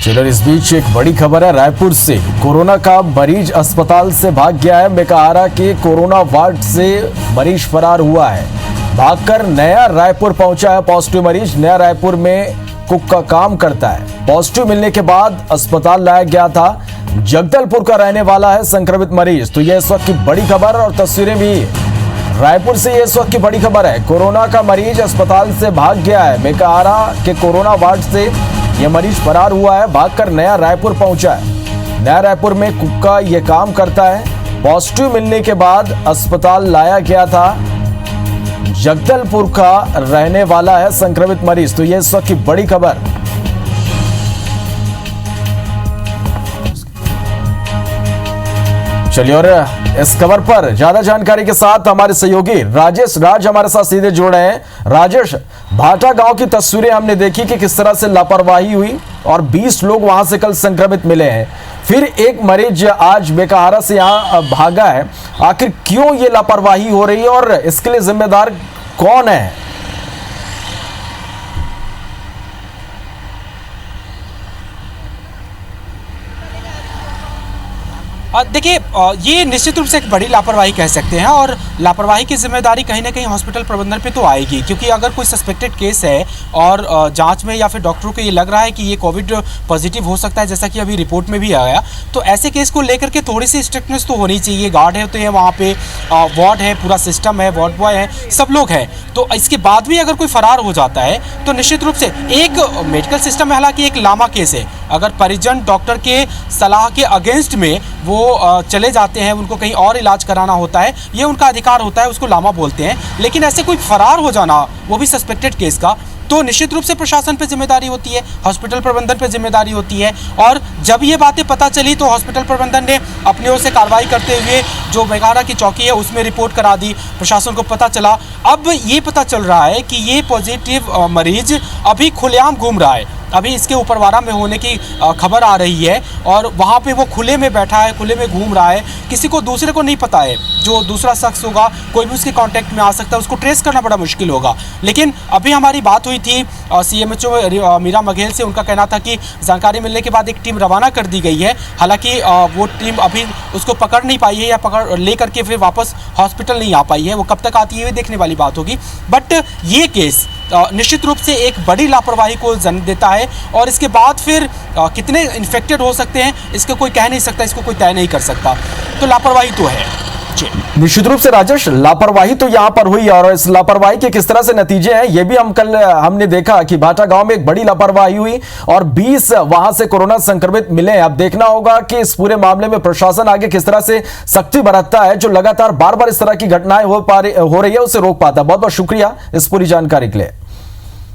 चलो, इस बीच एक बड़ी खबर है रायपुर से। कोरोना का मरीज अस्पताल से भाग गया है। मेकाहारा के कोरोना वार्ड से मरीज फरार हुआ है। भागकर नया रायपुर पहुंचा है पॉजिटिव मरीज। नया रायपुर में कुक का काम करता है। पॉजिटिव मिलने के बाद अस्पताल लाया गया था। जगदलपुर का रहने वाला है संक्रमित मरीज। तो यह इस वक्त की बड़ी खबर और तस्वीरें भी रायपुर से ये इस वक्त की बड़ी खबर है। कोरोना का मरीज अस्पताल से भाग गया है। मेकाहारा के कोरोना वार्ड से यह मरीज फरार हुआ है। भागकर नया रायपुर पहुंचा है। नया रायपुर में कुक का यह काम करता है। पॉजिटिव मिलने के बाद अस्पताल लाया गया था। जगदलपुर का रहने वाला है संक्रमित मरीज। तो यह इस वक्त की बड़ी खबर। चलिए, और इस खबर पर ज्यादा जानकारी के साथ हमारे सहयोगी राजेश राज हमारे साथ सीधे जुड़ रहे हैं। राजेश, भाटा गांव की तस्वीरें हमने देखी कि किस तरह से लापरवाही हुई और 20 लोग वहां से कल संक्रमित मिले हैं। फिर एक मरीज आज मेकाहारा से यहां भागा है। आखिर क्यों ये लापरवाही हो रही है और इसके लिए जिम्मेदार कौन है? देखिए, ये निश्चित रूप से एक बड़ी लापरवाही कह सकते हैं और लापरवाही की जिम्मेदारी कहीं ना कहीं हॉस्पिटल प्रबंधन पे तो आएगी, क्योंकि अगर कोई सस्पेक्टेड केस है और जांच में या फिर डॉक्टरों को ये लग रहा है कि ये कोविड पॉजिटिव हो सकता है, जैसा कि अभी रिपोर्ट में भी आया, तो ऐसे केस को लेकर के थोड़ी सी स्ट्रिक्टनेस तो होनी चाहिए। गार्ड है तो ये वहाँ पे वार्ड है, पूरा सिस्टम है, वार्ड बॉय है, सब लोग हैं। तो इसके बाद भी अगर कोई फरार हो जाता है तो निश्चित रूप से एक मेडिकल सिस्टम में हालांकि एक लामा केस है। अगर परिजन डॉक्टर के सलाह के अगेंस्ट में वो चले जाते हैं, उनको कहीं और इलाज कराना होता है, ये उनका अधिकार होता है, उसको लामा बोलते हैं। लेकिन ऐसे कोई फरार हो जाना, वो भी सस्पेक्टेड केस का, तो निश्चित रूप से प्रशासन पे जिम्मेदारी होती है, हॉस्पिटल प्रबंधन पे जिम्मेदारी होती है। और जब ये बातें पता चली तो हॉस्पिटल प्रबंधन ने अपनी ओर से कार्रवाई करते हुए जो मेकाहारा की चौकी है उसमें रिपोर्ट करा दी। प्रशासन को पता चला, अब ये पता चल रहा है कि ये पॉजिटिव मरीज अभी खुलेआम घूम रहा है। अभी इसके ऊपरवाड़ा में होने की खबर आ रही है और वहाँ पे वो खुले में बैठा है, खुले में घूम रहा है। किसी को दूसरे को नहीं पता है, जो दूसरा शख्स होगा कोई भी उसके कांटेक्ट में आ सकता है, उसको ट्रेस करना बड़ा मुश्किल होगा। लेकिन अभी हमारी बात हुई थी CMHO मीरा मघेल से। उनका कहना था कि जानकारी मिलने के बाद एक टीम रवाना कर दी गई है। हालांकि वो टीम अभी उसको पकड़ नहीं पाई है या पकड़ ले करके फिर वापस हॉस्पिटल नहीं आ पाई है। वो कब तक आती है देखने वाली बात होगी। बट ये केस निश्चित रूप से एक बड़ी लापरवाही को जन्म देता है और इसके बाद फिर कितने इन्फेक्टेड हो सकते हैं इसको कोई कह नहीं सकता, इसको कोई तय नहीं कर सकता। तो लापरवाही तो है। निश्चित रूप से राजेश, लापरवाही तो यहां पर हुई और इस लापरवाही के किस तरह से नतीजे हैं ये भी हमने देखा कि भाटा गांव में एक बड़ी लापरवाही हुई और 20 वहां से कोरोना संक्रमित मिले। अब देखना होगा कि इस पूरे मामले में प्रशासन आगे किस तरह से सख्ती बरतता है, जो लगातार बार बार इस तरह की घटनाएं हो रही है उसे रोक पाता है। बहुत बहुत शुक्रिया इस पूरी जानकारी के लिए।